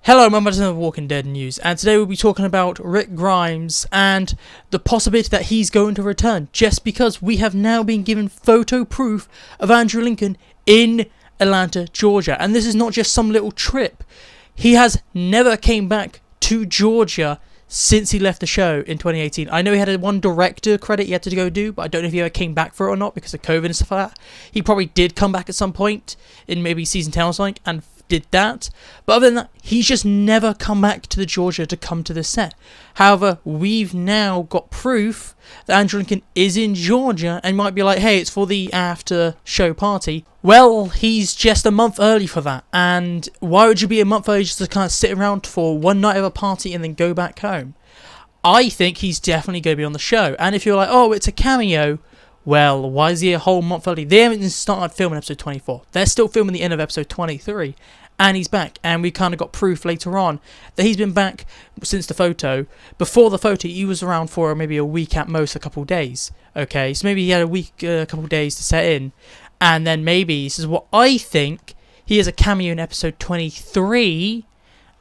Hello, my members of Walking Dead news, and today we'll be talking about Rick Grimes and the possibility that he's going to return, just because we have now been given photo proof of Andrew Lincoln in Atlanta, Georgia. And this is not just some little trip. He has never came back to Georgia since he left the show in 2018. I know he had one director credit he had to go do, but I don't know if he ever came back for it or not because of COVID and stuff like that. He probably did come back at some point in maybe season 10 or something and did that, but other than that, he's just never come back to the Georgia to come to the set. However, we've now got proof that Andrew Lincoln is in Georgia and might be like, hey, it's for the after show party. Well, he's just a month early for that, and why would you be a month early just to kind of sit around for one night of a party and then go back home? I think he's definitely going to be on the show, and if you're like, oh, it's a cameo, well, why is he a whole month early? They haven't even started filming episode 24. They're still filming the end of episode 23. And he's back. And we kind of got proof later on that he's been back since the photo. Before the photo, he was around for maybe a week at most, a couple of days. Okay, so maybe he had a week, a couple of days to set in. And then maybe, this is what I think, he has a cameo in episode 23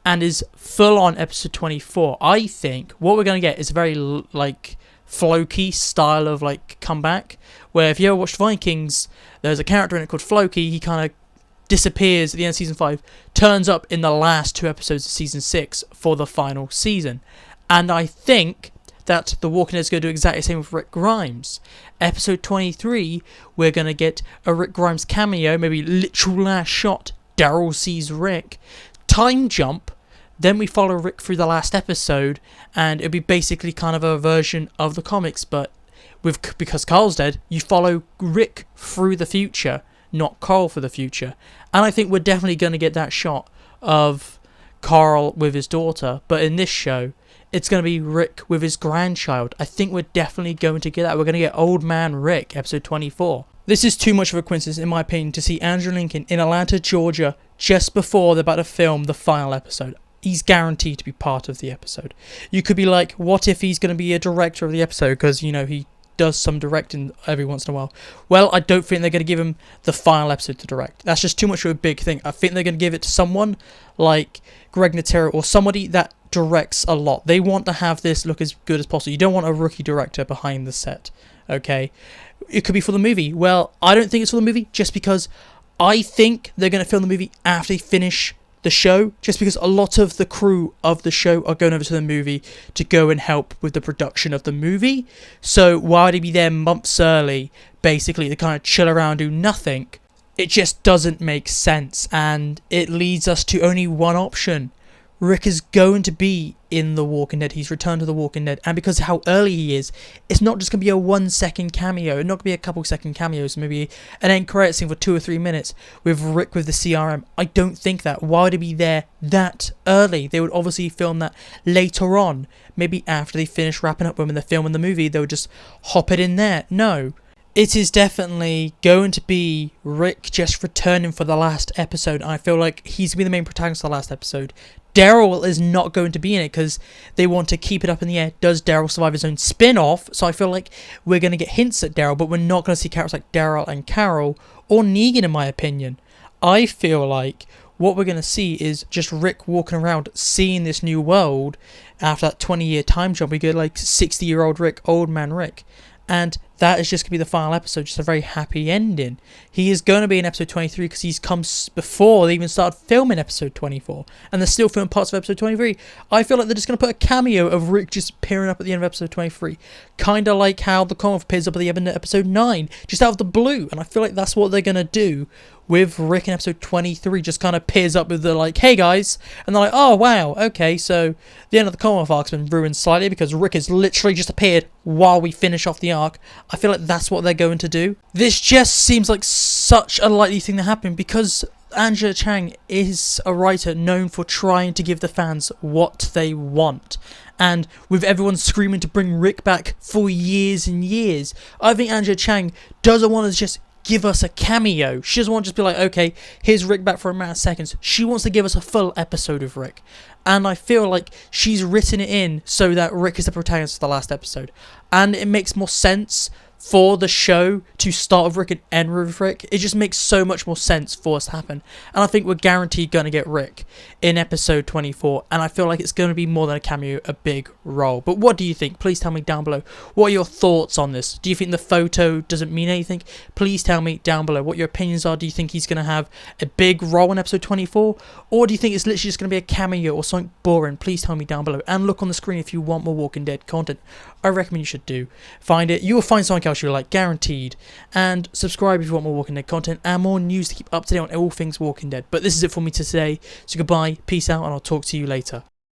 and is full on episode 24. I think what we're going to get is a very, Floki style of comeback, where if you ever watched Vikings, there's a character in it called Floki. He kind of disappears at the end of season 5, turns up in the last 2 episodes of season 6 for the final season. And I think that The Walking Dead is going to do exactly the same with Rick Grimes. Episode 23, we're going to get a Rick Grimes cameo, maybe literal last shot, Daryl sees Rick, time jump. Then we follow Rick through the last episode, and it'll be basically kind of a version of the comics, but because Carl's dead, you follow Rick through the future, not Carl for the future. And I think we're definitely going to get that shot of Carl with his daughter, but in this show, it's going to be Rick with his grandchild. I think we're definitely going to get that. We're going to get Old Man Rick, episode 24. This is too much of a coincidence, in my opinion, to see Andrew Lincoln in Atlanta, Georgia, just before they're about to film the final episode. He's guaranteed to be part of the episode. You could be like, what if he's going to be a director of the episode? Because, he does some directing every once in a while. Well, I don't think they're going to give him the final episode to direct. That's just too much of a big thing. I think they're going to give it to someone like Greg Nicotero or somebody that directs a lot. They want to have this look as good as possible. You don't want a rookie director behind the set, okay? It could be for the movie. Well, I don't think it's for the movie just because I think they're going to film the movie after they finish the show, just because a lot of the crew of the show are going over to the movie to go and help with the production of the movie. So why would he be there months early, basically, to kind of chill around, do nothing? It just doesn't make sense, and it leads us to only one option. Rick is going to be in The Walking Dead. He's returned to The Walking Dead, and because of how early he is, it's not just going to be a 1-second cameo. It's not going to be a couple second cameos, maybe an end credit scene for 2 or 3 minutes with Rick with the CRM. I don't think that. Why would he be there that early? They would obviously film that later on, maybe after they finish wrapping up when they're filming the movie. They would just hop it in there. No. It is definitely going to be Rick just returning for the last episode. I feel like he's going to be the main protagonist of the last episode. Daryl is not going to be in it because they want to keep it up in the air. Does Daryl survive his own spin-off? So I feel like we're going to get hints at Daryl, but we're not going to see characters like Daryl and Carol or Negan, in my opinion. I feel like what we're going to see is just Rick walking around seeing this new world after that 20-year time jump. We get 60-year-old Rick, Old Man Rick. And that is just going to be the final episode, just a very happy ending. He is going to be in episode 23 because he's come before they even started filming episode 24. And they're still filming parts of episode 23. I feel like they're just going to put a cameo of Rick just appearing up at the end of episode 23. Kind of like how the comic appears up at the end of episode 9, just out of the blue. And I feel like that's what they're going to do with Rick in episode 23. Just kind of appears up with the hey guys. And they're like, oh wow, okay, so the end of the comic arc's been ruined slightly because Rick has literally just appeared while we finish off the arc. I feel like that's what they're going to do. This just seems like such a likely thing to happen because Angela Chang is a writer known for trying to give the fans what they want. And with everyone screaming to bring Rick back for years and years, I think Angela Chang doesn't want to just give us a cameo. She doesn't want to just be like, okay, here's Rick back for a matter of seconds. She wants to give us a full episode of Rick. And I feel like she's written it in so that Rick is the protagonist of the last episode. And it makes more sense for the show to start with Rick and end with Rick, it just makes so much more sense for us to happen. And I think we're guaranteed going to get Rick in episode 24, and I feel like it's going to be more than a cameo, a big role. But what do you think? Please tell me down below. What are your thoughts on this? Do you think the photo doesn't mean anything? Please tell me down below what your opinions are. Do you think he's going to have a big role in episode 24, or do you think it's literally just going to be a cameo or something boring? Please tell me down below, and look on the screen if you want more Walking Dead content. I recommend you should do find it. You will find something else you like, guaranteed. And subscribe if you want more Walking Dead content and more news to keep up to date on all things Walking Dead. But this is it for me today. So goodbye, peace out, and I'll talk to you later.